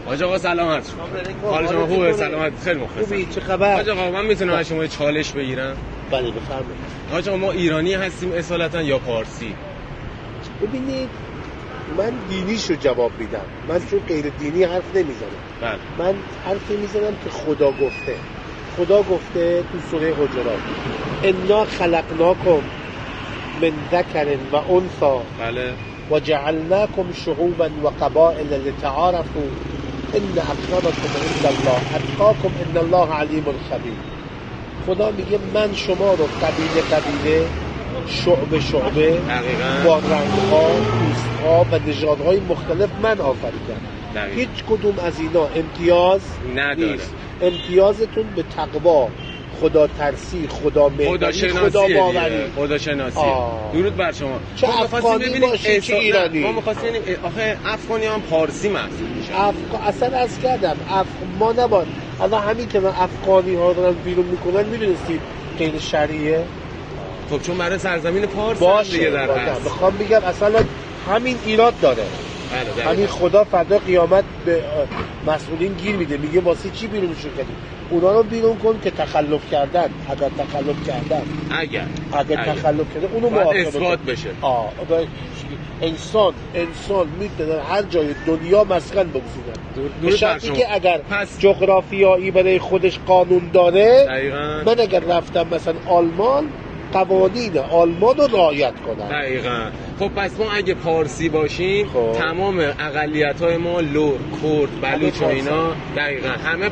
حاج آقا سلامت. حال شما خوبه؟ سلامت، خیلی مخلصم. خوبی؟ چه خبر؟ حاج آقا من میتونم از شما چالش بگیرم؟ بله بفرمایید. حاج آقا ما ایرانی هستیم اصالتا یا پارسی؟ ببینید من دینیشو جواب میدم، من چون غیر دینی حرف نمیزنم. بله. من حرفی میزنم که خدا گفته. خدا گفته تو سوره حجرات انا خلقناکم من ذکر و انثی بله. و جعلناکم شعوبا و قبائل لتعارفوا ان اکرمکم عند الله اتقاکم ان الله علیم خبیر. خدا میگه من شما رو قبیله قبیله، شعبه شعبه، با رنگ‌ها، پوست‌ها و نژادهای مختلف من آفریدم. هیچ کدوم از اینا امتیاز نداره. نیست. امتیازتون به تقوا، خدا ترسی، خدا مهربانی، خدا باوری، خدا شناسی. درود بر شما. چه افغانی باشی چه ایرانی. ما می‌خواستیم آخه افغانی هم پارسی محسوب میشه. اصلا از کردم ما نباید الان همین که من افغانی ها دارن بیرون میکنن میدونستید غیر شرعیه. خب چون برای سرزمین پارس دیگه در هست. میخوام بگم اصلا همین ایراد داره. همین خدا فردا قیامت به مسئولین گیر میده، میگه واسه چی بیرونشون کردی؟ اونا رو بیرون کن که تخلف کردن. اگر تخلف کردن اگر تخلف کردن اونو مؤاخذه اثبات بشه. انسان میتونه هر جای دنیا مسکن بگذاره به شرطی که اگر جغرافیایی برای خودش قانون داره. من اگر رفتم مثلا آلمان قوانین آلمان رو رعایت کنن. دقیقاً. خب پس ما اگه پارسی باشیم تمام اقلیت‌های ما لور، کرد، بلوچ و اینا دقیقاً همه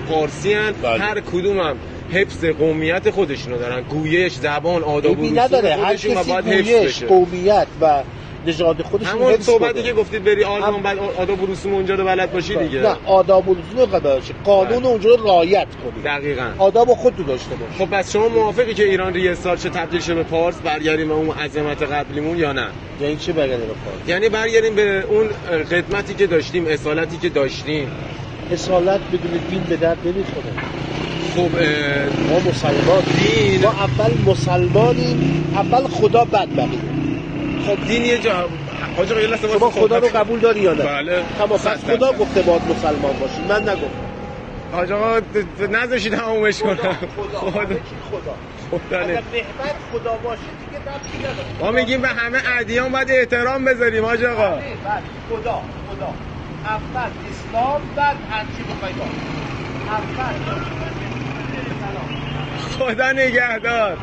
پارسی هن. هر کدوم هم حفظ قومیت خودشونو دارن، گویش، زبان، آداب و رسوم خودشون و باید حفظ بشه. قومیت و نژاد خودشون همون صحبتی که گفتید بری آلمان بعد آداب و رسوم اونجا رو بلد باشی دیگه. نه آداب و رسوم رو بلد باشی، قانون اونجا رو رعایت کنی. دقیقاً. آداب خودت داشته باشی. خب پس شما موافقی که ایران ریستارت شه، تبدیل شه به پارس، برگردیم به اون عظمت قبلیمون یا نه؟ یعنی چی برگردیم به پارس؟ یعنی برگردیم به اون قدمتی که داشتیم، اصالتی که داشتیم. اصالت بدون دین به درد نمیخوره. خب ما مسلمان دین، ما اول مسلمانیم، اول خدا بعد بقیه. خب دین یه جا حاج آقا یه شما خدا رو قبول داری یا نه؟ بله. پس خدا گفته باید مسلمان باشی، من نگفتم. حاج آقا نذاشید تمومش کنم. خدا اگر نعمت خدا باشه دیگه ربطی نداره. ما میگیم به همه ادیان باید احترام بذاریم حاج آقا. بله خدا اول اسلام بعد هر چی بخوای باشه. اول خدا نگهدار.